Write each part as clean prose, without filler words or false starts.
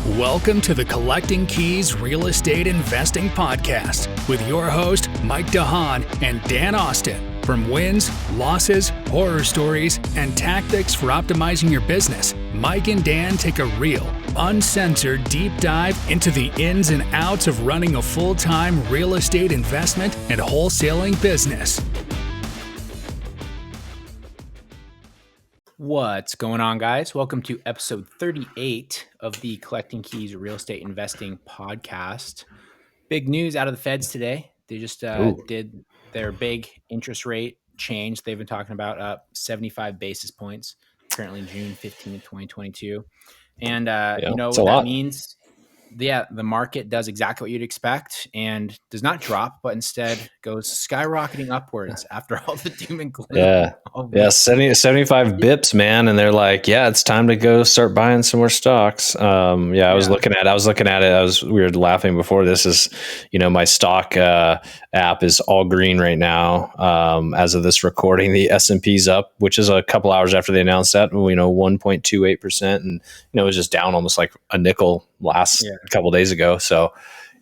Welcome to the Collecting Keys Real Estate Investing Podcast with your host, Mike DeHaan and Dan Austin. From wins, losses, horror stories, and tactics for optimizing your business, Mike and Dan take a real, uncensored deep dive into the ins and outs of running a full-time real estate investment and wholesaling business. What's going on, guys? Welcome to episode 38 of the Collecting Keys Real Estate Investing Podcast. Big news out of the Feds today. They just did their big interest rate change they've been talking about, up 75 basis points, currently June 15th, 2022. And you know what that means? Yeah, the market does exactly what you'd expect and does not drop, but instead goes skyrocketing upwards after all the doom and gloom. Yeah, 75 bips, man. And they're like, yeah, it's time to go start buying some more stocks. I was looking at it. We were laughing before this my stock app is all green right now. As of this recording, the S&P's up, which is a couple hours after they announced that, 1.28%. And, it was just down almost like a nickel last couple of days ago. So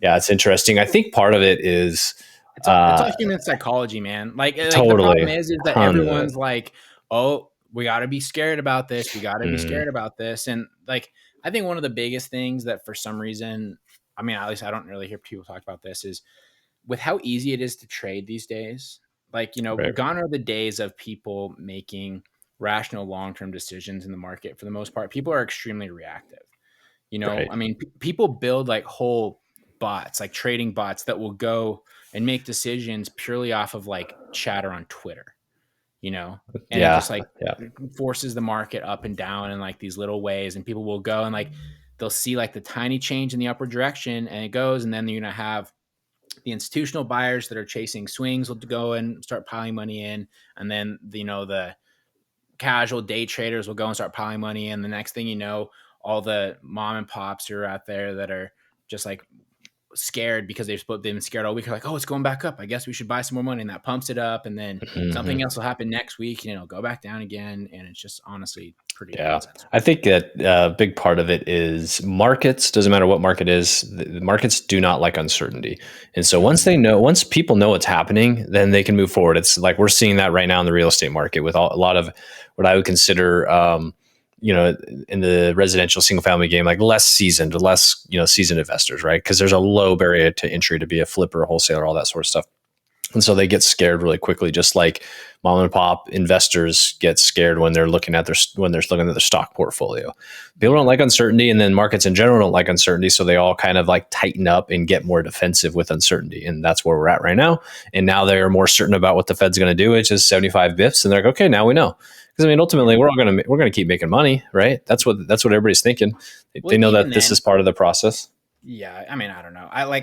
yeah, it's interesting. I think part of it is, it's all human psychology, man. Totally. The problem is that everyone's like, oh, we got to be scared about this. We got to be scared about this. And I think one of the biggest things that for some reason, at least I don't really hear people talk about this, is with how easy it is to trade these days. Right. Gone are the days of people making rational long-term decisions in the market. For the most part, people are extremely reactive. People build whole bots, like trading bots that will go and make decisions purely off of chatter on Twitter, and it forces the market up and down in these little ways. And people will go and they'll see the tiny change in the upward direction and it goes. And then you're going to have the institutional buyers that are chasing swings will go and start piling money in. And then, the casual day traders will go and start piling money in. The next thing you know, all the mom and pops are out there that are just scared because they've been scared all week. They're oh, it's going back up. I guess we should buy some more money. And that pumps it up. And then something else will happen next week and it'll go back down again. And it's just honestly pretty nonsense. I think that a big part of it is markets. Doesn't matter what market is. The markets do not like uncertainty. And so once people know what's happening, then they can move forward. It's we're seeing that right now in the real estate market with a lot of what I would consider, in the residential single family game, less seasoned investors, right? Because there's a low barrier to entry to be a flipper, a wholesaler, all that sort of stuff. And so they get scared really quickly, just like mom and pop investors get scared when they're looking at their stock portfolio. People don't like uncertainty, and then markets in general don't like uncertainty. So they all kind of tighten up and get more defensive with uncertainty. And that's where we're at right now. And now they're more certain about what the Fed's going to do, which is 75 bips. And they're okay, now we know. Because ultimately we're going to keep making money, right? That's what everybody's thinking. They know that this is part of the process. Yeah, I don't know. I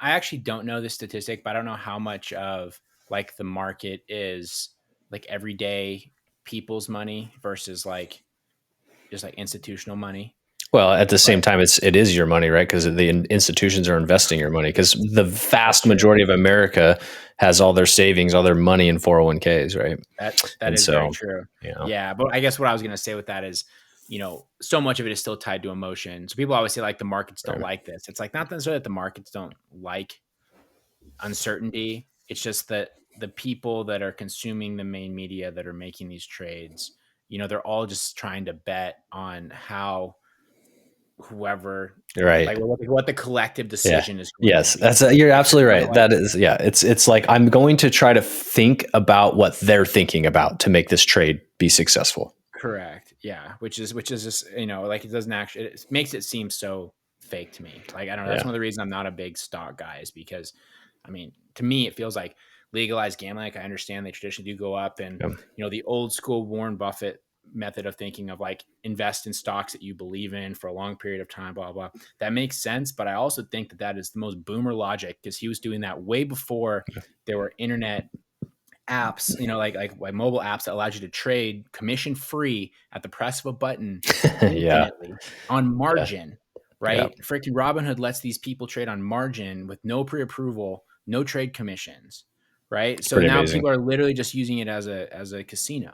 actually don't know the statistic, but I don't know how much of the market is everyday people's money versus just institutional money. Well, at the same time, it is your money, right? Because the institutions are investing your money. Because the vast majority of America has all their savings, all their money in 401ks, right? That is very true. Yeah, but I guess what I was going to say with that is, so much of it is still tied to emotion. So people always say the markets don't like this. It's not necessarily that the markets don't like uncertainty. It's just that the people that are consuming the main media that are making these trades, they're all just trying to bet on how whoever, what the collective decision is going to be. That's you're absolutely right. That is, it's I'm going to try to think about what they're thinking about to make this trade be successful. Correct. Yeah. Which is just, it doesn't actually, it makes it seem so fake to me. I don't know. That's one of the reasons I'm not a big stock guy, is because, to me, it feels like legalized gambling. I understand they traditionally do go up, and, the old school Warren Buffett method of thinking of invest in stocks that you believe in for a long period of time, blah, blah. That makes sense. But I also think that is the most boomer logic, because he was doing that way before there were internet apps, like mobile apps that allowed you to trade commission free at the press of a button on margin, right? Yeah. Freaking Robinhood lets these people trade on margin with no pre-approval, no trade commissions, right? So now people are literally just using it as a casino.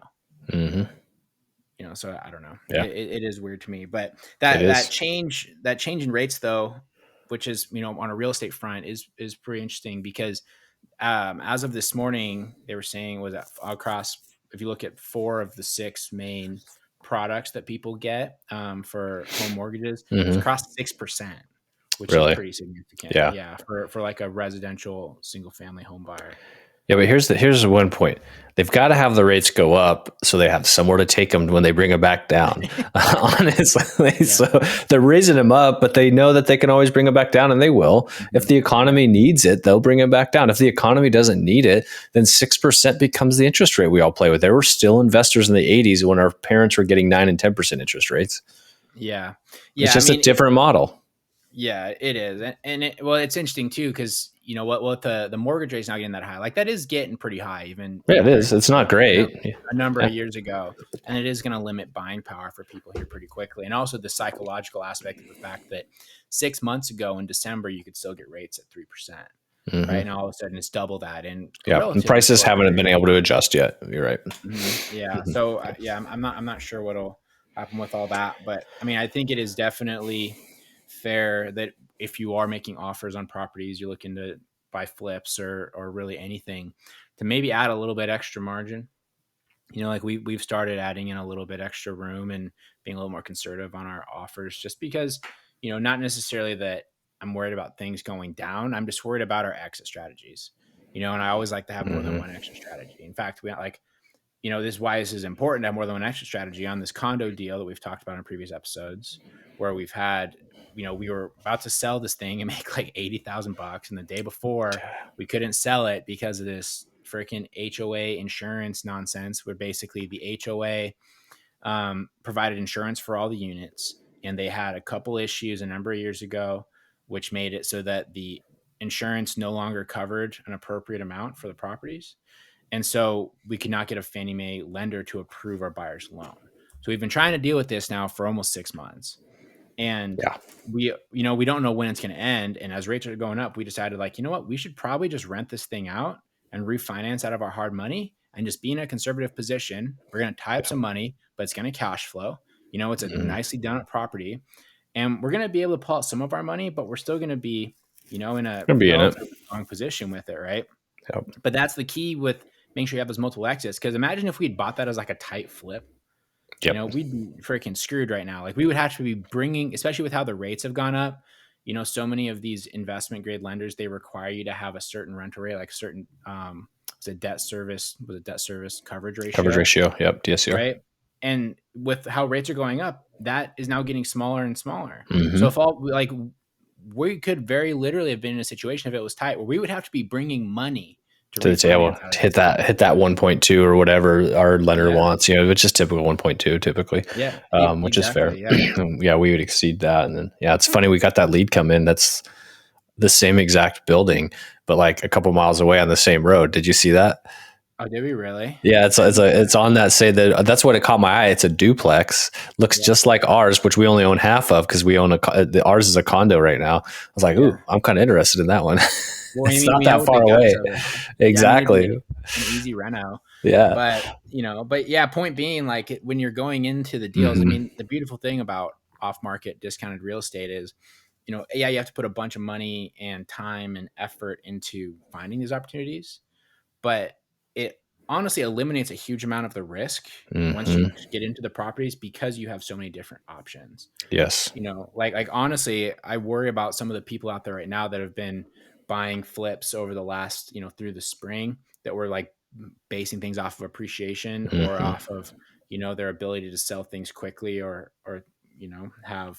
Mm-hmm. so I don't know. Yeah. It is weird to me, but that change in rates though, which is, on a real estate front is pretty interesting because as of this morning, they were saying was that across, if you look at 4 of the 6 main products that people get for home mortgages, it's across 6%, which is pretty significant. Yeah. For like a residential single family home buyer. Yeah, but here's one point. They've got to have the rates go up so they have somewhere to take them when they bring them back down. Honestly, so they're raising them up, but they know that they can always bring them back down, and they will. Mm-hmm. If the economy needs it, they'll bring them back down. If the economy doesn't need it, then 6% becomes the interest rate we all play with. There were still investors in the 80s when our parents were getting 9 and 10% interest rates. Yeah, it's just a different model. Yeah, it is, and it's interesting too because what the mortgage rate is not getting that high. Like that is getting pretty high, even. Yeah, it is. It's not great. A number of years ago, and it is going to limit buying power for people here pretty quickly, and also the psychological aspect of the fact that 6 months ago in December you could still get rates at 3%, right? And all of a sudden it's double that, and and prices haven't been able to adjust yet. You're right. Yeah. So I'm not sure what'll happen with all that, but I mean, I think it is definitely fair that if you are making offers on properties, you're looking to buy flips or really anything, to maybe add a little bit extra margin. Like we've started adding in a little bit extra room and being a little more conservative on our offers, just because, not necessarily that I'm worried about things going down. I'm just worried about our exit strategies, and I always like to have more than one exit strategy. In fact, we like, this is why this is important to have more than one exit strategy on this condo deal that we've talked about in previous episodes, where we've had, we were about to sell this thing and make like $80,000, and the day before we couldn't sell it because of this freaking HOA insurance nonsense, where basically the HOA provided insurance for all the units, and they had a couple issues a number of years ago, which made it so that the insurance no longer covered an appropriate amount for the properties. And so we could not get a Fannie Mae lender to approve our buyer's loan. So we've been trying to deal with this now for almost 6 months. And we don't know when it's going to end. And as rates are going up, we decided, like, we should probably just rent this thing out and refinance out of our hard money and just be in a conservative position. We're going to tie up some money, but it's going to cash flow. It's a nicely done up property, and we're going to be able to pull out some of our money, but we're still going to be, in a strong position with it. Right. Yep. But that's the key with making sure you have those multiple exits. Because imagine if we'd bought that as like a tight flip. We'd be freaking screwed right now. Like we would have to be bringing, especially with how the rates have gone up, so many of these investment grade lenders, they require you to have a certain rental rate, like certain, debt service coverage ratio. Yep. DSCR. Right. And with how rates are going up, that is now getting smaller and smaller. So if we could very literally have been in a situation, if it was tight, where we would have to be bringing money to the table, hit that 1.2 or whatever our lender wants, which is typical 1.2 typically. Which is fair. We would exceed that. And then, it's funny. We got that lead come in. That's the same exact building, but like a couple miles away on the same road. Did you see that? Oh, did we really? Yeah, it's on that. That's what it caught my eye. It's a duplex, looks just like ours, which we only own half of because we own ours is a condo right now. I was like, ooh, I'm kind of interested in that one. Well, it's not that far away. Exactly. An easy reno. Yeah. But point being, like when you're going into the deals, I mean, the beautiful thing about off-market discounted real estate is, you have to put a bunch of money and time and effort into finding these opportunities, but it honestly eliminates a huge amount of the risk once you get into the properties, because you have so many different options. Yes. Like honestly, I worry about some of the people out there right now that have been buying flips over the last, through the spring, that were like basing things off of appreciation or off of, their ability to sell things quickly or have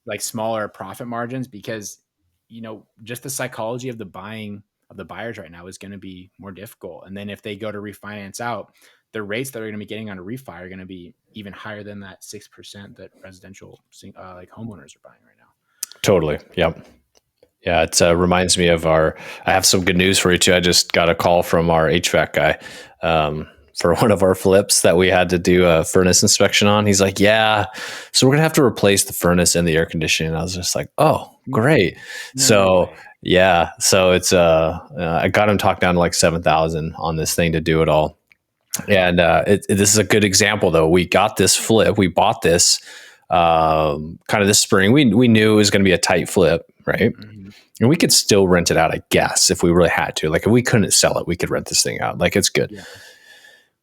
like smaller profit margins, because, just the psychology of the buyers right now is going to be more difficult. And then if they go to refinance out, the rates that they're going to be getting on a refi are going to be even higher than that 6% that residential like homeowners are buying right now. Totally. Yep. Yeah, it reminds me of I have some good news for you too. I just got a call from our HVAC guy for one of our flips that we had to do a furnace inspection on. He's like, yeah, so we're going to have to replace the furnace and the air conditioning. And I was just like, oh, great. So it's I got him talked down to like 7,000 on this thing to do it all. And this is a good example, though. We got this flip. We bought this kind of this spring. We knew it was going to be a tight flip, right? Mm-hmm. And we could still rent it out, I guess, if we really had to. Like if we couldn't sell it, we could rent this thing out. Like it's good. Yeah.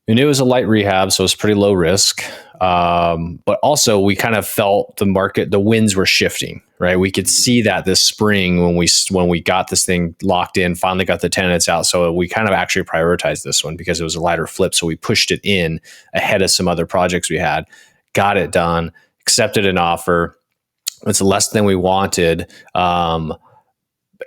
We knew it was a light rehab, so it was pretty low risk. But also, we kind of felt the market, the winds were shifting, right? We could see that this spring when we got this thing locked in, finally got the tenants out. So we kind of actually prioritized this one because it was a lighter flip. So we pushed it in ahead of some other projects we had, got it done, accepted an offer. It's less than we wanted.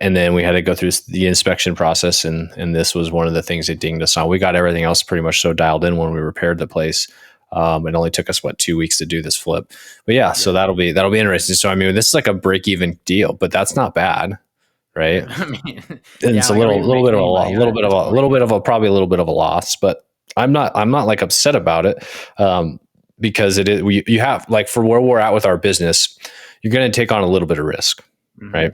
And then we had to go through the inspection process, and this was one of the things that dinged us on. We got everything else pretty much so dialed in when we repaired the place. It only took us 2 weeks to do this flip, but yeah. So that'll be interesting. So I mean, this is like a break even deal, but that's not bad, right? I mean, it's a little bit of a loss, but I'm not like upset about it because it is. You have like for where we're at with our business, you're going to take on a little bit of risk, right?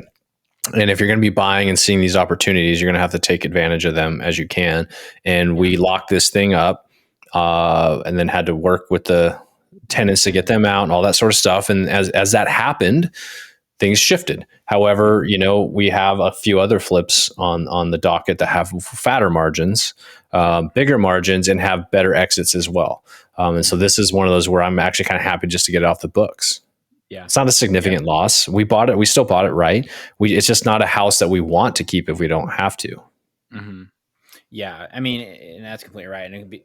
And if you're going to be buying and seeing these opportunities, you're going to have to take advantage of them as you can. And we locked this thing up and then had to work with the tenants to get them out and all that sort of stuff. And as that happened, things shifted. However, we have a few other flips on the docket that have fatter margins, bigger margins, and have better exits as well. And so this is one of those where I'm actually kind of happy just to get it off the books. Yeah. It's not a significant loss. We bought it. We still bought it, right? It's just not a house that we want to keep if we don't have to. Mm-hmm. Yeah. I mean, and that's completely right. And it could be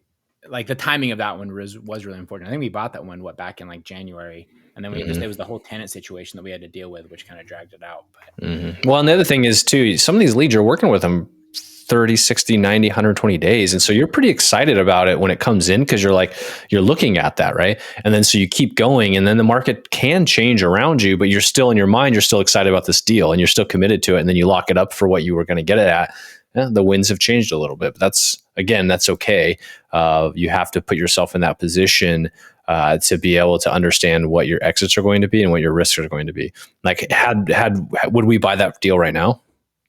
like the timing of that one was really important. I think we bought that one, back in like January. And then it was the whole tenant situation that we had to deal with, which kind of dragged it out. But. Well, and the other thing is too, some of these leads you're working with them 30, 60, 90, 120 days. And so you're pretty excited about it when it comes in because you're looking at that, right? And then so you keep going and then the market can change around you, but you're still in your mind, you're still excited about this deal and you're still committed to it. And then you lock it up for what you were going to get it at. Yeah, the winds have changed a little bit, but that's okay. You have to put yourself in that position to be able to understand what your exits are going to be and what your risks are going to be. Like would we buy that deal right now?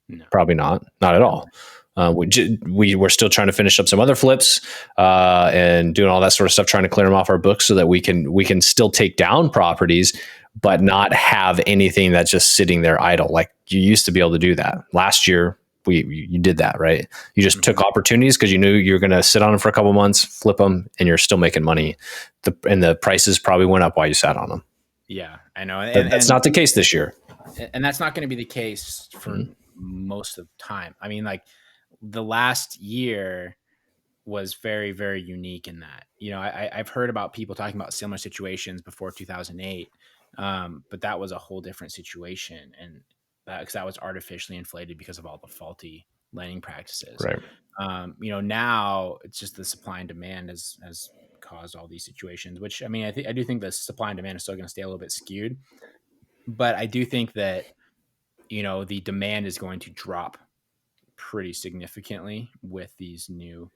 No. Probably not at all. We were still trying to finish up some other flips and doing all that sort of stuff, trying to clear them off our books so that we can still take down properties, but not have anything that's just sitting there idle. Like you used to be able to do that. Last year, you did that, right? You just took opportunities because you knew you were going to sit on them for a couple months, flip them, and you're still making money. And the prices probably went up while you sat on them. Yeah, I know. And that's not the case this year. And that's not going to be the case for most of the time. I mean, like the last year was very, very unique in that, I've heard about people talking about similar situations before 2008. But that was a whole different situation. And because that was artificially inflated because of all the faulty lending practices. Right. Now it's just the supply and demand has caused all these situations, which I mean, I do think the supply and demand is still going to stay a little bit skewed, but I do think that, the demand is going to drop pretty significantly with these new,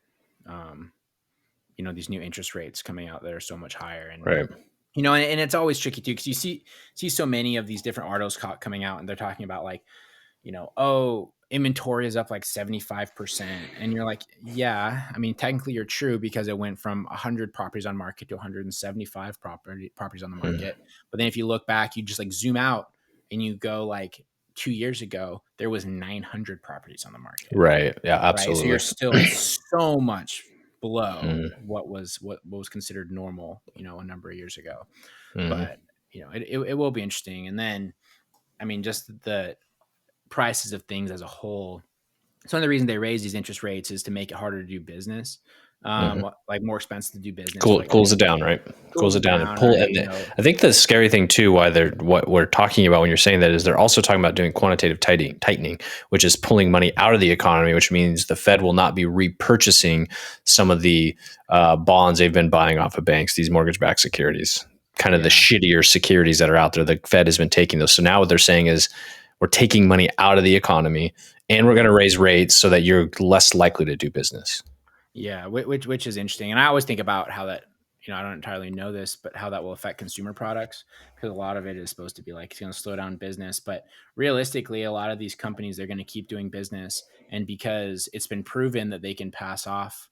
these new interest rates coming out that are so much higher. And, right. And it's always tricky too, because you see so many of these different articles coming out and they're talking about like, inventory is up like 75%. And you're like, yeah, I mean, technically you're true because it went from 100 properties on market to 175 properties on the market. But then if you look back, you just like zoom out and you go like 2 years ago, there was 900 properties on the market. Right. Yeah, absolutely. Right? So you're still so much below what was considered normal, a number of years ago. But, it will be interesting. And then, I mean, just the prices of things as a whole. Some of the reason they raise these interest rates is to make it harder to do business. Like more expensive to do business. Cools it down, right? Cools it down and pull. And I think the scary thing too, what we're talking about when you're saying that is they're also talking about doing quantitative tightening, which is pulling money out of the economy, which means the Fed will not be repurchasing some of the bonds they've been buying off of banks, these mortgage-backed securities, kind of the shittier securities that are out there. The Fed has been taking those. So now what they're saying is we're taking money out of the economy and we're going to raise rates so that you're less likely to do business. Yeah, which is interesting. And I always think about how that, I don't entirely know this, but how that will affect consumer products, because a lot of it is supposed to be like, it's going to slow down business. But realistically, a lot of these companies, they're going to keep doing business. And because it's been proven that they can pass off,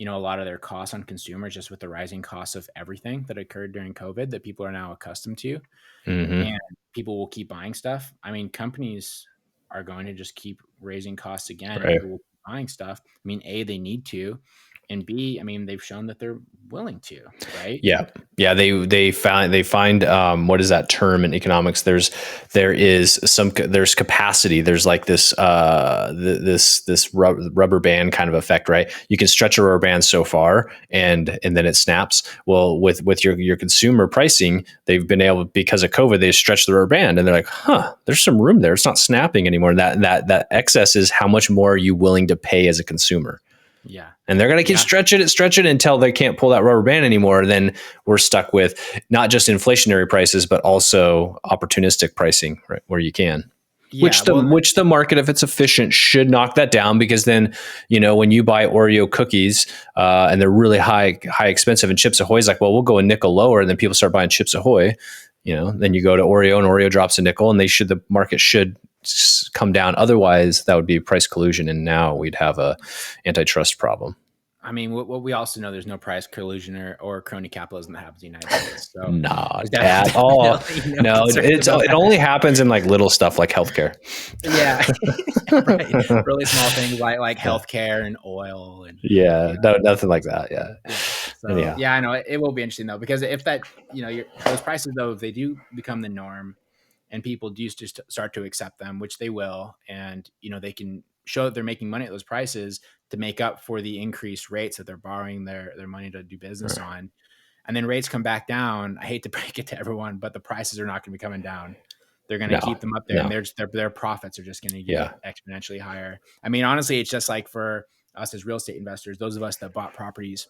a lot of their costs on consumers just with the rising costs of everything that occurred during COVID that people are now accustomed to. And people will keep buying stuff. I mean, companies are going to just keep raising costs again, and people will keep buying stuff. I mean, A, they need to, and B, I mean, they've shown that they're willing to, right? Yeah. They find what is that term in economics? There's capacity. There's like this rubber band kind of effect, right? You can stretch a rubber band so far, and then it snaps. Well, with your consumer pricing, they've been able, because of COVID, they stretched the rubber band, and they're like, there's some room there. It's not snapping anymore. That excess is how much more are you willing to pay as a consumer? Yeah. And they're going to keep stretch it until they can't pull that rubber band anymore. Then we're stuck with not just inflationary prices, but also opportunistic pricing, right, where you can. Yeah, which the market, if it's efficient, should knock that down, because then, when you buy Oreo cookies and they're really high expensive, and Chips Ahoy's like, well, we'll go a nickel lower, and then people start buying Chips Ahoy. Then you go to Oreo, and Oreo drops a nickel, and the market should come down. Otherwise, that would be price collusion, and now we'd have a antitrust problem. I mean, what we also know, there's no price collusion or crony capitalism that happens in the United States. So not at all. No, it only happens in like little stuff like healthcare. Yeah, right. Really small things like healthcare and oil and nothing like that. Yeah. So I know it will be interesting though, because if that those prices though, if they do become the norm, and people do just start to accept them, which they will, and they can show that they're making money at those prices to make up for the increased rates that they're borrowing their money to do business on. And then rates come back down. I hate to break it to everyone, but the prices are not going to be coming down. They're going to keep them up there, and their profits are just going to get exponentially higher. I mean, honestly, it's just like for us as real estate investors, those of us that bought properties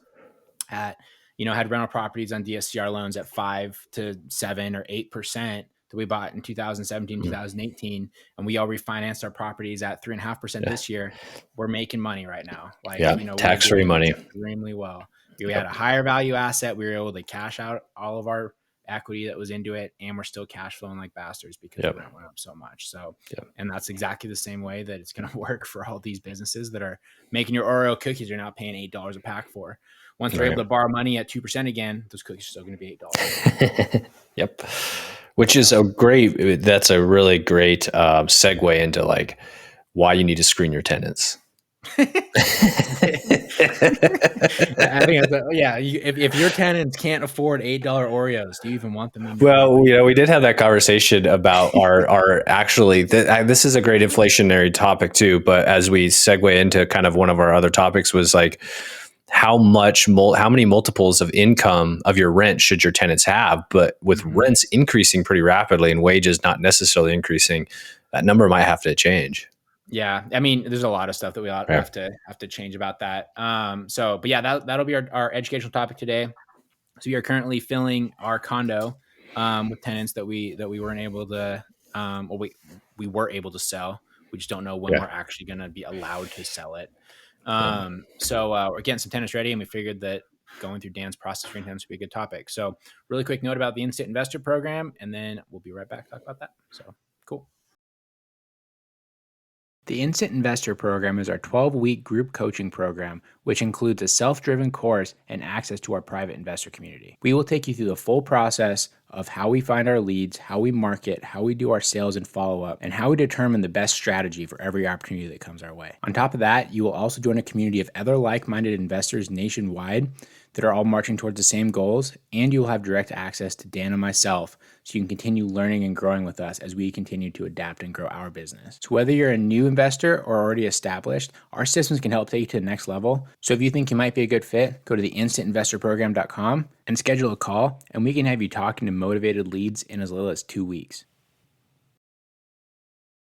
at, had rental properties on DSCR loans at 5 to 7 or 8%. That we bought in 2017, 2018, and we all refinanced our properties at 3.5% this year. We're making money right now. Tax-free money. Extremely well. We had a higher value asset. We were able to cash out all of our equity that was into it, and we're still cash flowing like bastards because the rent went up so much. So, and that's exactly the same way that it's going to work for all these businesses that are making your Oreo cookies. You're now paying $8 a pack for. Once they're able to borrow money at 2% again, those cookies are still going to be $8. Yep. Which is that's a really great segue into like why you need to screen your tenants. I think if your tenants can't afford $8 Oreos, do you even want them in? Well, we did have that conversation about our actually, this is a great inflationary topic too, but as we segue into kind of one of our other topics was like, how many multiples of income of your rent should your tenants have? But with rents increasing pretty rapidly and wages not necessarily increasing, that number might have to change. Yeah. I mean, there's a lot of stuff that we have to change about that. But that'll be our educational topic today. So we are currently filling our condo with tenants that we weren't able to, we were able to sell. We just don't know when we're actually going to be allowed to sell it. We're getting some tenants ready, and we figured that going through Dan's process for tenants would be a good topic. So really quick note about the Instant Investor Program, and then we'll be right back to talk about that. So cool. The Instant Investor Program is our 12-week group coaching program, which includes a self-driven course and access to our private investor community. We will take you through the full process of how we find our leads, how we market, how we do our sales and follow-up, and how we determine the best strategy for every opportunity that comes our way. On top of that, you will also join a community of other like-minded investors nationwide that are all marching towards the same goals, and you will have direct access to Dan and myself, so you can continue learning and growing with us as we continue to adapt and grow our business. So whether you're a new investor or already established, our systems can help take you to the next level. So if you think you might be a good fit, go to the instantinvestorprogram.com and schedule a call, and we can have you talking to motivated leads in as little as 2 weeks.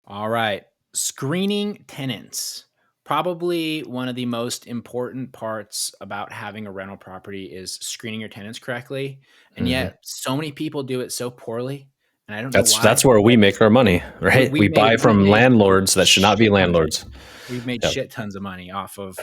All right, screening tenants. Probably one of the most important parts about having a rental property is screening your tenants correctly. And yet so many people do it so poorly. And I don't know why. That's where we make our money, right? We buy from landlords that should not be landlords. We've made shit tons of money off of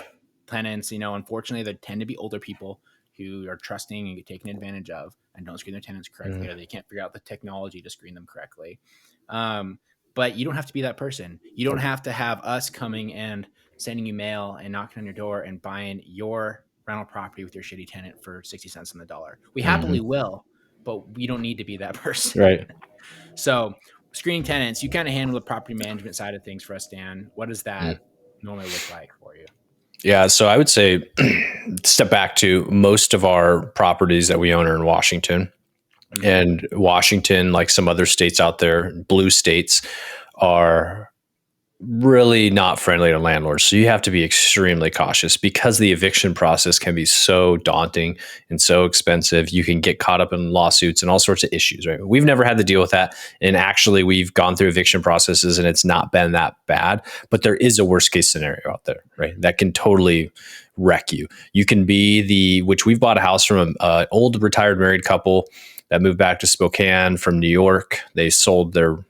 tenants. Unfortunately, they tend to be older people who are trusting and get taken advantage of and don't screen their tenants correctly, or they can't figure out the technology to screen them correctly. But you don't have to be that person. You don't have to have us coming and sending you mail and knocking on your door and buying your rental property with your shitty tenant for 60 cents on the dollar. We happily will, but we don't need to be that person. Right. So screening tenants, you kind of handle the property management side of things for us, Dan. What does that normally look like for you? Yeah. So I would say step back to most of our properties that we own are in Washington. And Washington, like some other states out there, blue states, are really not friendly to landlords. So you have to be extremely cautious because the eviction process can be so daunting and so expensive. You can get caught up in lawsuits and all sorts of issues, right? We've never had to deal with that. And actually, we've gone through eviction processes and it's not been that bad. But there is a worst case scenario out there, right? That can totally wreck you. You can be which we've bought a house from an old retired married couple that moved back to Spokane from New York. They sold their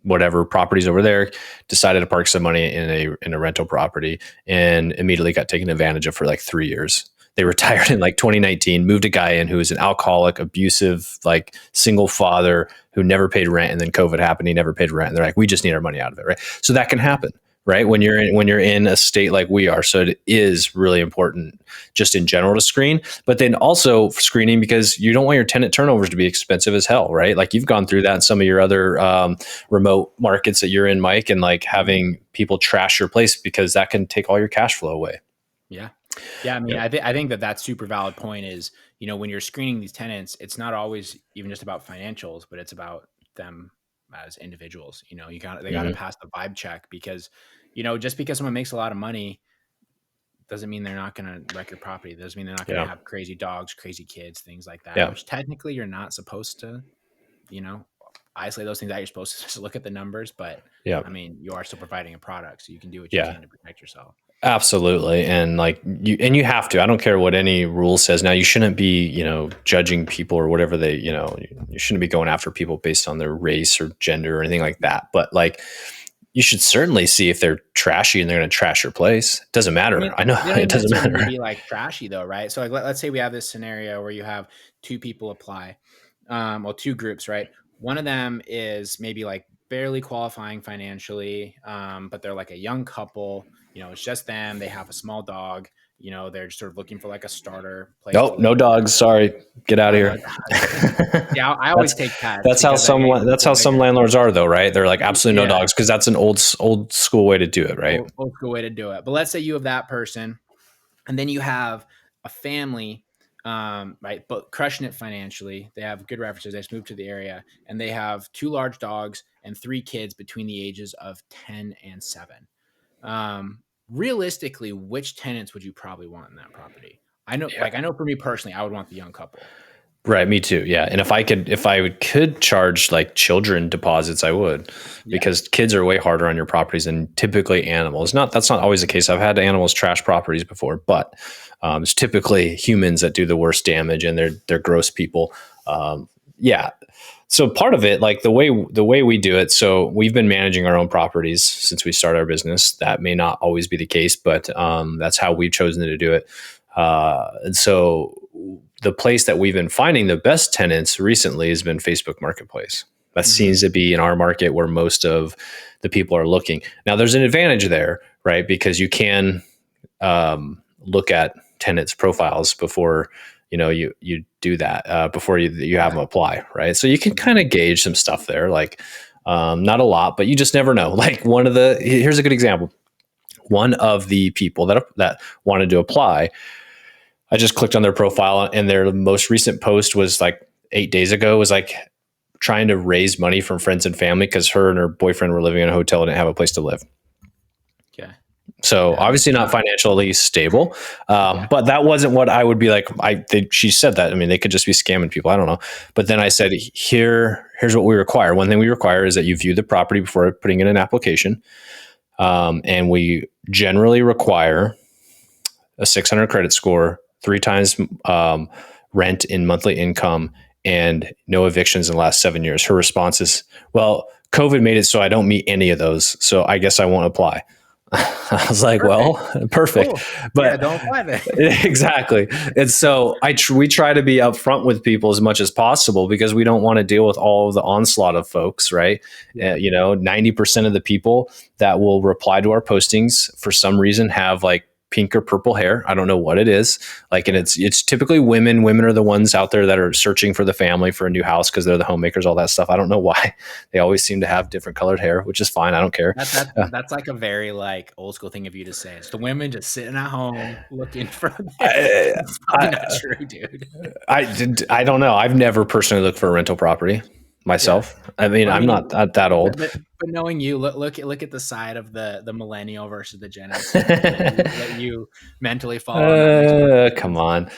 whatever properties over there, decided to park some money in a rental property, and immediately got taken advantage of for like 3 years. They retired in like 2019, moved a guy in who was an alcoholic, abusive, like single father who never paid rent. And then COVID happened. He never paid rent. And they're like, we just need our money out of it. Right. So that can happen. Right. When you're in a state like we are. So it is really important just in general to screen, but then also screening because you don't want your tenant turnovers to be expensive as hell. Right. Like you've gone through that in some of your other remote markets that you're in, Mike, and like having people trash your place because that can take all your cash flow away. Yeah. Yeah. I mean, I think that that's super valid point is, when you're screening these tenants, it's not always even just about financials, but it's about them as individuals. They got to pass the vibe check because, just because someone makes a lot of money doesn't mean they're not going to wreck your property. Doesn't mean they're not going to have crazy dogs, crazy kids, things like that, which technically you're not supposed to, isolate those things out. You're supposed to just look at the numbers, but I mean, you are still providing a product, so you can do what you can to protect yourself. Absolutely. And you have to, I don't care what any rule says. Now you shouldn't be, judging people or whatever you shouldn't be going after people based on their race or gender or anything like that. But like, you should certainly see if they're trashy and they're going to trash your place. It doesn't matter. I know it doesn't matter. To be like trashy though, right? So like, let's say we have this scenario where you have two people apply, two groups, right? One of them is maybe like barely qualifying financially, but they're like a young couple. It's just them. They have a small dog. They're just sort of looking for like a starter place. Nope, no dogs. Sorry, get out of here. Yeah, I always take pets. That's how some landlords are, though, right? They're like absolutely no dogs because that's an old school way to do it, right? Old school way to do it. But let's say you have that person, and then you have a family, right? But crushing it financially. They have good references. They just moved to the area, and they have 2 large dogs and 3 kids between the ages of 10 and 7. Realistically, which tenants would you probably want in that property? I know for me personally, I would want the young couple. Right. Me too. Yeah. And if I could charge like children deposits, I would, because kids are way harder on your properties than typically animals. That's not always the case. I've had animals trash properties before, but it's typically humans that do the worst damage, and they're gross people. So part of it, like the way we do it, so we've been managing our own properties since we started our business. That may not always be the case, but that's how we've chosen to do it. And so the place that we've been finding the best tenants recently has been Facebook Marketplace. That seems to be in our market where most of the people are looking. Now, there's an advantage there, right? Because you can look at tenants' profiles before you do that before you have them apply, right? So you can kind of gauge some stuff there, like not a lot, but you just never know. Like here's a good example. One of the people that wanted to apply, I just clicked on their profile, and their most recent post was like 8 days ago, was like trying to raise money from friends and family because her and her boyfriend were living in a hotel and didn't have a place to live. Okay. So obviously not financially stable, but that wasn't what I would be like. She said that. I mean, they could just be scamming people. I don't know. But then I said, here's what we require. One thing we require is that you view the property before putting in an application. And we generally require a 600 credit score, 3 times rent in monthly income, and no evictions in the last 7 years. Her response is, well, COVID made it so I don't meet any of those, so I guess I won't apply. I was like, perfect. Cool. But don't apply then. Exactly. And so we try to be upfront with people as much as possible because we don't want to deal with all of the onslaught of folks, right? 90% of the people that will reply to our postings for some reason have like pink or purple hair. I don't know what it is. Like, and it's typically women. Women are the ones out there that are searching for the family for a new house because they're the homemakers, all that stuff. I don't know why they always seem to have different colored hair, which is fine. I don't care. That's like a very like old school thing of you to say. It's the women just sitting at home looking for. It's probably not true, dude. I don't know. I've never personally looked for a rental property myself. Yeah. I mean, I'm not that old. But knowing you, look at the side of the millennial versus the Gen X that you mentally follow. Come on.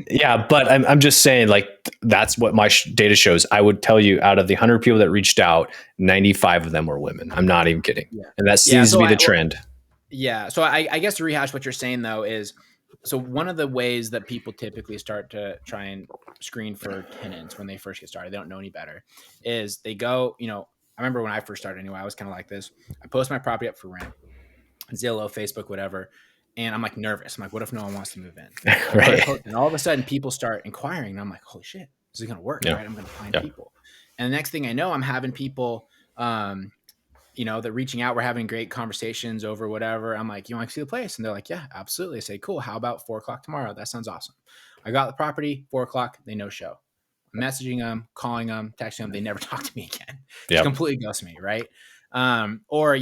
Yeah, but I'm just saying, like, that's what my data shows. I would tell you, out of the 100 people that reached out, 95 of them were women. I'm not even kidding. Yeah. And that seems to be the trend. Yeah. So I guess to rehash what you're saying, though, is so one of the ways that people typically start to try and screen for tenants when they first get started, they don't know any better, is they go, I remember when I first started anyway, I was kind of like this. I post my property up for rent, Zillow, Facebook, whatever. And I'm like nervous. I'm like, what if no one wants to move in? Right. And all of a sudden people start inquiring. And I'm like, holy shit, this is going to work, right? I'm going to find people. And the next thing I know, I'm having people, they're reaching out. We're having great conversations over whatever. I'm like, you want to see the place? And they're like, yeah, absolutely. I say, cool. How about 4:00 tomorrow? That sounds awesome. I got the property, 4:00. They no show. I'm messaging them, calling them, texting them. They never talk to me again. Just completely ghost me, right? Or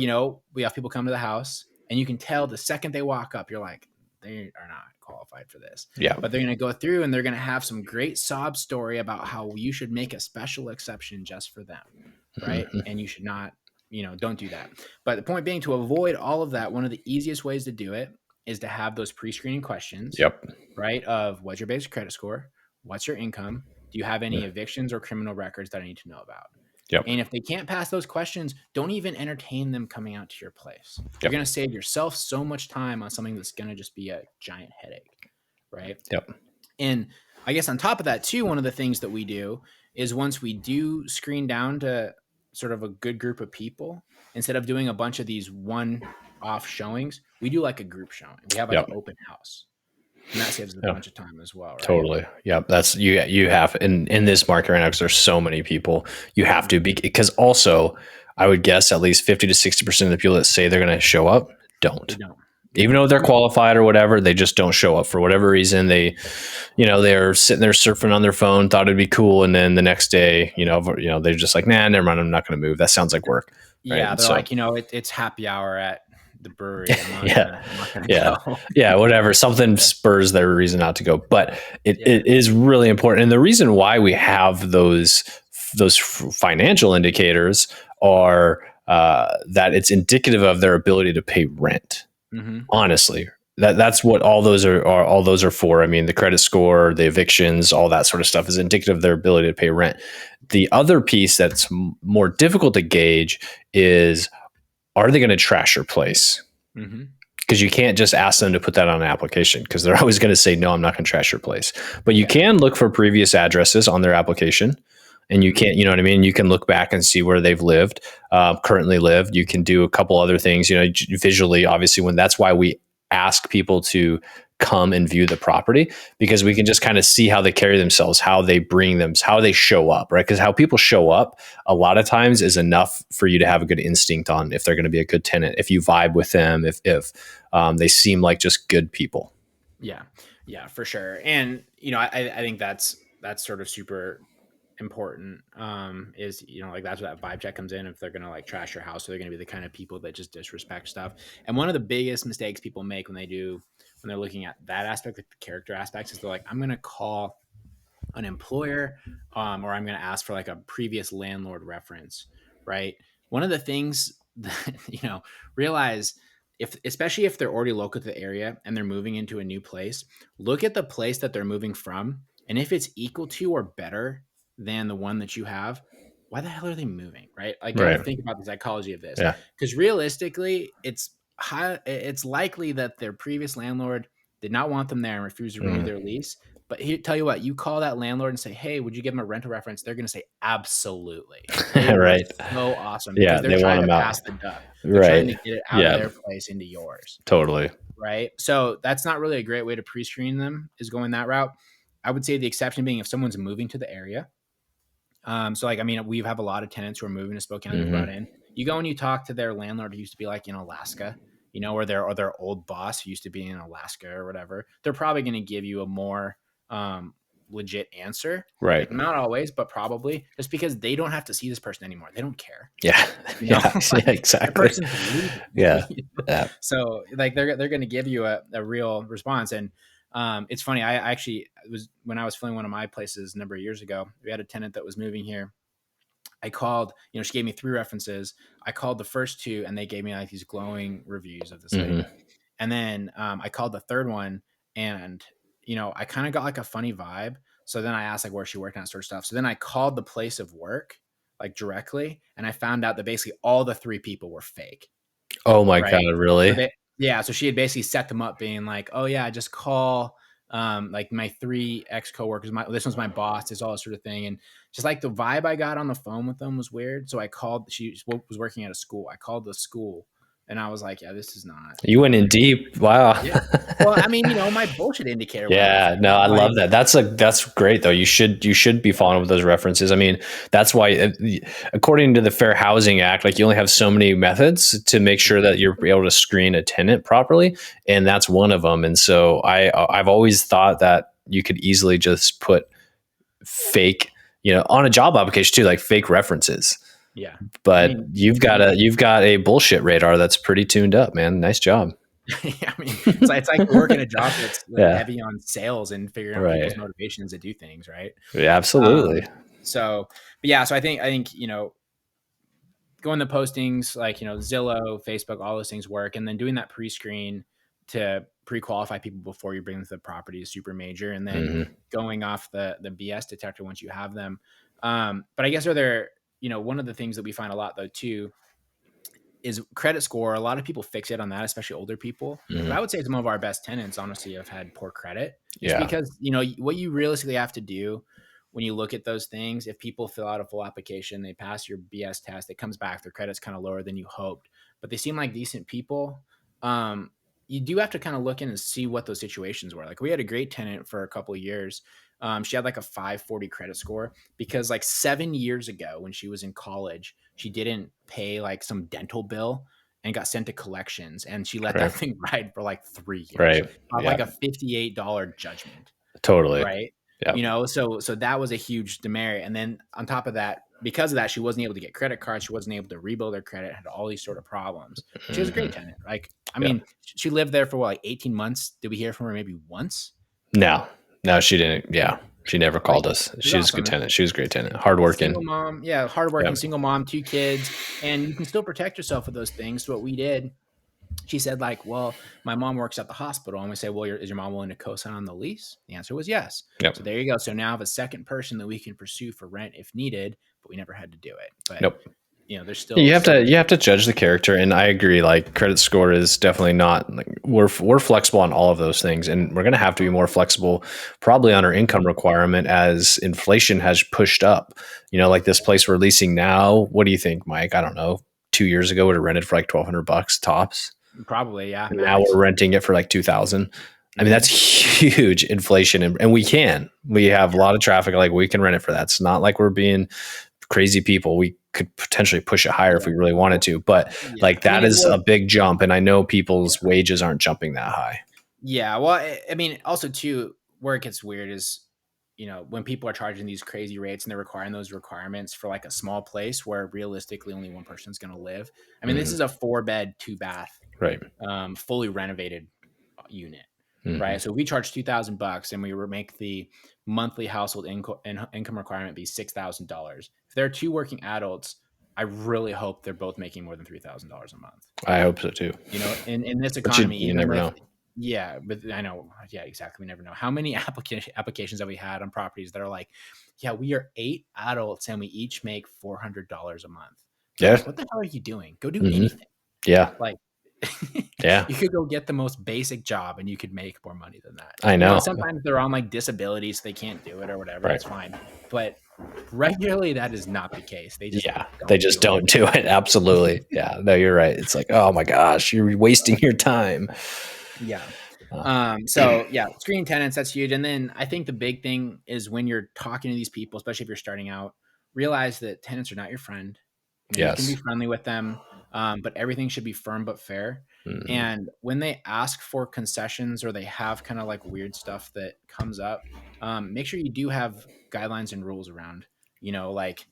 we have people come to the house, and you can tell the second they walk up, you're like, they are not qualified for this. Yeah. But they're going to go through, and they're going to have some great sob story about how you should make a special exception just for them, right? Mm-hmm. And you should not. Don't do that. But the point being, to avoid all of that, one of the easiest ways to do it is to have those pre-screening questions. Right. Of what's your basic credit score? What's your income? Do you have any evictions or criminal records that I need to know about? And if they can't pass those questions, don't even entertain them coming out to your place. You're going to save yourself so much time on something that's going to just be a giant headache. Right. And I guess on top of that too, one of the things that we do is once we do screen down to sort of a good group of people, instead of doing a bunch of these one-off showings, we do like a group showing. We have like an open house, and that saves us a bunch of time as well. Right? Totally. Yeah. That's you have in this market right now, because there's so many people, you have to be, because also I would guess at least 50 to 60% of the people that say they're going to show up don't. Even though they're qualified or whatever, they just don't show up for whatever reason. They're sitting there surfing on their phone, thought it'd be cool, and then the next day, they're just like, nah, never mind, I'm not going to move. That sounds like work. Right? Yeah, they're like, it's happy hour at the brewery. I'm not gonna go. Yeah, whatever. Something spurs their reason not to go, but it is really important. And the reason why we have those financial indicators are that it's indicative of their ability to pay rent. Mm-hmm. Honestly, that's what all those are for. I mean, the credit score, the evictions, all that sort of stuff is indicative of their ability to pay rent. The other piece that's more difficult to gauge is, are they going to trash your place? Mm-hmm. Because you can't just ask them to put that on an application, because they're always going to say, no, I'm not going to trash your place. But you can look for previous addresses on their application. And you can't, you know what I mean? You can look back and see where they've lived, currently lived. You can do a couple other things, visually, obviously, that's why we ask people to come and view the property, because we can just kind of see how they carry themselves, how they how they show up, right? Because how people show up a lot of times is enough for you to have a good instinct on if they're going to be a good tenant, if you vibe with them, if they seem like just good people. Yeah, for sure. And, I think that's sort of super important, is like that's where that vibe check comes in. If they're gonna like trash your house, or they're gonna be the kind of people that just disrespect stuff. And one of the biggest mistakes people make when they're looking at that aspect, like the character aspects, is they're like, I'm gonna call an employer, or I'm gonna ask for like a previous landlord reference, right? One of the things that realize, especially if they're already local to the area and they're moving into a new place, look at the place that they're moving from, and if it's equal to or better than the one that you have, why the hell are they moving? Right. Like, think about the psychology of this, because realistically it's likely that their previous landlord did not want them there and refused to renew their lease. But tell you what, you call that landlord and say, hey, would you give them a rental reference? They're going to say, absolutely. Right. So awesome. Because they're trying to pass the duck. They're trying to get it out of their place into yours. Totally. Right. So that's not really a great way to pre-screen them, is going that route. I would say the exception being if someone's moving to the area. We have a lot of tenants who are moving to Spokane. Mm-hmm. Brought in. You go and you talk to their landlord who used to be like in Alaska, or their old boss who used to be in Alaska or whatever, they're probably going to give you a more legit answer. Right. Like, not always, but probably, just because they don't have to see this person anymore. They don't care. Yeah. Yeah, exactly. The person's leaving. Yeah. Yeah. So like they're going to give you a real response. And it's funny. I actually when I was filling one of my places a number of years ago, we had a tenant that was moving here. I called, she gave me 3 references. I called the first 2 and they gave me like these glowing reviews of the site. And then I called the third one and, I kind of got like a funny vibe. So then I asked like where she worked and that sort of stuff. So then I called the place of work like directly. And I found out that basically all the 3 people were fake. Oh my God, really? So so she had basically set them up being like, oh yeah, just call like my 3 ex coworkers, this one's my boss, it's all this sort of thing. And just like the vibe I got on the phone with them was weird. So I called, she was working at a school. I called the school and I was like, yeah, this is not. You went in deep. Wow. Yeah. Well, I mean, my bullshit indicator. Yeah, no, I love that. That's great though. You should be following with those references. I mean, that's why, according to the Fair Housing Act, like you only have so many methods to make sure that you're able to screen a tenant properly, and that's one of them. And so I've always thought that you could easily just put fake, on a job application too, like fake references. Yeah, but you've got a bullshit radar that's pretty tuned up, man. Nice job. I mean, it's like working a job that's heavy on sales and figuring out people's motivations to do things, right? Yeah, absolutely. So I think going the postings like Zillow, Facebook, all those things work, and then doing that pre-screen to pre-qualify people before you bring them to the property is super major, and then going off the BS detector once you have them. But I guess one of the things that we find a lot though too is credit score. A lot of people fixate on that, especially older people. But I would say some of our best tenants honestly have had poor credit. Just because, what you realistically have to do when you look at those things, if people fill out a full application, they pass your BS test, it comes back, their credit's kind of lower than you hoped, but they seem like decent people. You do have to kind of look in and see what those situations were. Like we had a great tenant for a couple of years. She had like a 540 credit score because like 7 years ago when she was in college, she didn't pay like some dental bill and got sent to collections, and she let that thing ride for like 3 years. Right. Like a $58 judgment. Totally. Right. Yep. So that was a huge demerit. And then on top of that, because of that, she wasn't able to get credit cards. She wasn't able to rebuild her credit, had all these sort of problems. She was a great tenant. Like, I mean, she lived there for like 18 months. Did we hear from her maybe once? No, she didn't. Yeah. She never called us. She was a good tenant. She was a great tenant. Hardworking. Single mom. Yeah. Hardworking, single mom, 2 kids. And you can still protect yourself with those things. So what we did, she said like, well, my mom works at the hospital. And we say, well, is your mom willing to co-sign on the lease? The answer was yes. Yep. So there you go. So now I have a second person that we can pursue for rent if needed, but we never had to do it. But there's still, you have to judge the character. And I agree. Like credit score is definitely not like we're flexible on all of those things. And we're going to have to be more flexible probably on our income requirement as inflation has pushed up, like this place we're leasing now. What do you think, Mike? I don't know. 2 years ago would have rented for like $1,200 tops. Probably. Yeah. And now we're renting it for like 2,000. I mean, that's huge inflation. And we have a lot of traffic. Like we can rent it for that. It's not like we're being crazy people. We could potentially push it higher if we really wanted to, but like that is a big jump. And I know people's wages aren't jumping that high. Yeah. Well, I mean, also too, where it gets weird is, when people are charging these crazy rates and they're requiring those requirements for like a small place where realistically only one person's going to live. I mean, this is a 4-bed, 2-bath, right? Fully renovated unit. Right. So if we charge $2,000 and we make the monthly household income requirement be $6,000. If there are 2 working adults, I really hope they're both making more than $3,000 a month. I hope so too. In this economy, you never know. Yeah, but I know. Yeah, exactly. We never know. How many applications have we had on properties that are like, yeah, we are 8 adults and we each make $400 a month. Yeah. Like, what the hell are you doing? Go do anything. Yeah. Like, yeah, you could go get the most basic job and you could make more money than that. I know. Sometimes they're on like disability, so they can't do it or whatever. That's fine. But regularly, that is not the case. They just don't do it. Absolutely. Yeah. No, you're right. It's like, oh my gosh, you're wasting your time. Yeah. Screening tenants, that's huge. And then I think the big thing is when you're talking to these people, especially if you're starting out, realize that tenants are not your friend. You can be friendly with them, but everything should be firm but fair. And when they ask for concessions or they have kind of like weird stuff that comes up, make sure you do have guidelines and rules around, like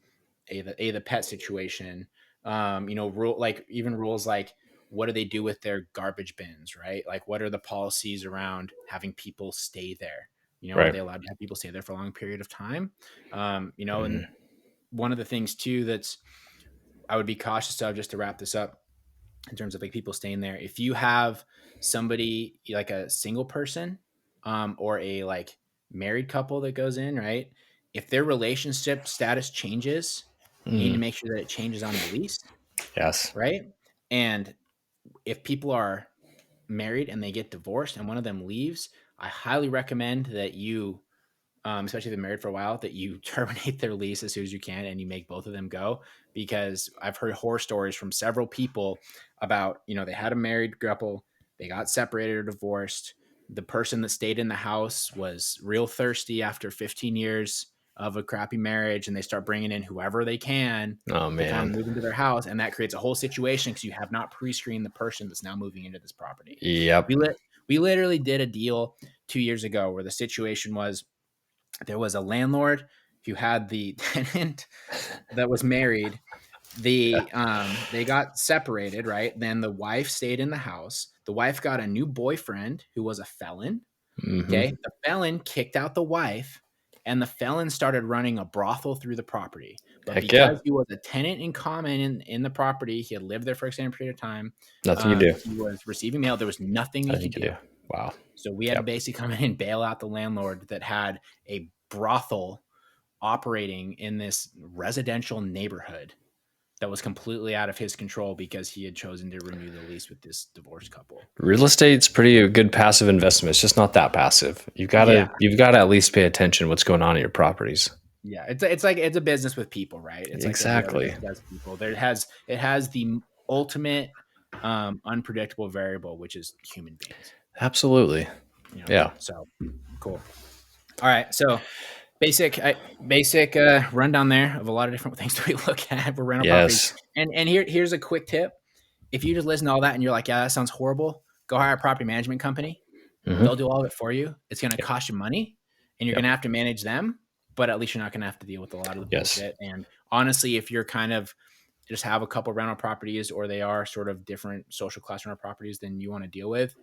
the pet situation, even rules like what do they do with their garbage bins, right? Like what are the policies around having people stay there? Are they allowed to have people stay there for a long period of time? And one of the things too that's I would be cautious of, just to wrap this up, in terms of like people staying there, if you have somebody like a single person or a like married couple that goes in, right? If their relationship status changes, you need to make sure that it changes on the lease. Yes. Right. And if people are married and they get divorced and one of them leaves, I highly recommend that you, especially if they're married for a while, that you terminate their lease as soon as you can and you make both of them go. Because I've heard horror stories from several people about, they had a married couple, they got separated or divorced. The person that stayed in the house was real thirsty after 15 years of a crappy marriage, and they start bringing in whoever they can to kind of move into their house. And that creates a whole situation because you have not pre-screened the person that's now moving into this property. Yep. We literally did a deal 2 years ago where the situation was, there was a landlord who had the tenant that was married. They got separated, right? Then the wife stayed in the house. The wife got a new boyfriend who was a felon. Okay. The felon kicked out the wife, and the felon started running a brothel through the property. But because he was a tenant in common in the property, he had lived there for an extended period of time. Nothing you do. He was receiving mail. There was nothing you could do. Wow. So we had to basically come in and bail out the landlord that had a brothel operating in this residential neighborhood that was completely out of his control because he had chosen to renew the lease with this divorced couple. Real estate's a good passive investment. It's just not that passive. You've got to at least pay attention to what's going on in your properties. Yeah, it's like it's a business with people, right? It's exactly. Like it has people. It has the ultimate unpredictable variable, which is human beings. Absolutely. Yeah. So cool. All right. So basic rundown there of a lot of different things that we look at for rental properties. And here's a quick tip. If you just listen to all that and you're like, yeah, that sounds horrible, go hire a property management company. They'll do all of it for you. It's going to cost you money and you're going to have to manage them, but at least you're not going to have to deal with a lot of the bullshit. And honestly, if you're kind of just have a couple rental properties or they are sort of different social class rental properties than you want to deal with,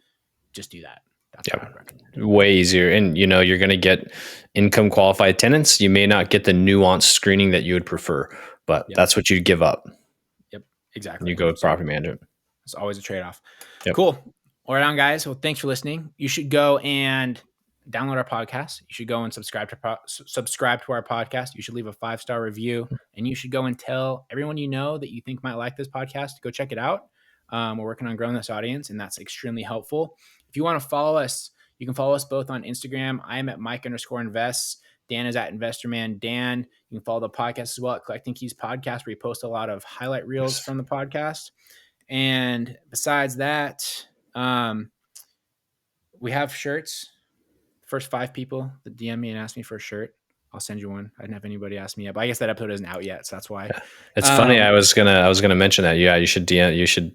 just do that. That's what I recommend. Way easier. And, you're going to get income qualified tenants. You may not get the nuanced screening that you would prefer, but that's what you'd give up. Yep, exactly. You go with property management. It's always a trade-off. Yep. Cool. All right on, guys. Well, thanks for listening. You should go and download our podcast. You should go and subscribe to our podcast. You should leave a 5-star review, and you should go and tell everyone you know that you think might like this podcast to go check it out. We're working on growing this audience, and that's extremely helpful. If you want to follow us, you can follow us both on Instagram. I am at Mike_invests. Dan is at InvestorManDan. You can follow the podcast as well at Collecting Keys Podcast, where we post a lot of highlight reels from the podcast. And besides that, we have shirts. First 5 people that DM me and ask me for a shirt, I'll send you one. I didn't have anybody ask me yet, but I guess that episode isn't out yet, so that's why. It's funny. I was gonna mention that. Yeah, you should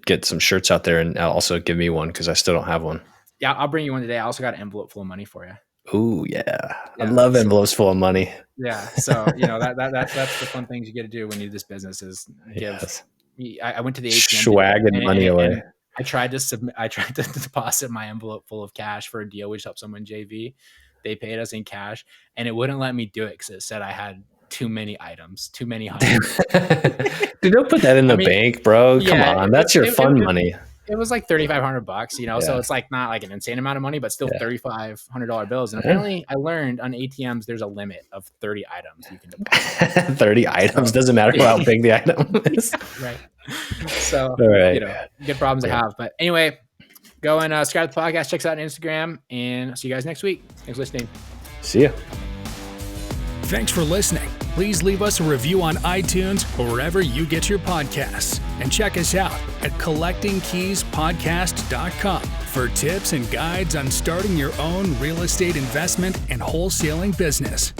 get some shirts out there and also give me one because I still don't have one. Yeah, I'll bring you one today. I also got an envelope full of money for you. Ooh, yeah. I love envelopes full of money. Yeah, so that's the fun things you get to do when you do this business is give. I went to the ATM, swagging money away. And I tried to deposit my envelope full of cash for a deal we helped someone JV. They paid us in cash, and it wouldn't let me do it because it said I had too many items, too many hundreds. Dude, don't put that in the bank, bro. Come on, that's your fun money. It was like $3,500, so it's like not like an insane amount of money, but still $3,500 bills. And apparently, I learned on ATMs there's a limit of 30 items you can deposit. 30 items doesn't matter how big the item is. Right. So good problems to have. But anyway, go and subscribe to the podcast. Check us out on Instagram, and I'll see you guys next week. Thanks for listening. See ya. Thanks for listening. Please leave us a review on iTunes or wherever you get your podcasts. And check us out at collectingkeyspodcast.com for tips and guides on starting your own real estate investment and wholesaling business.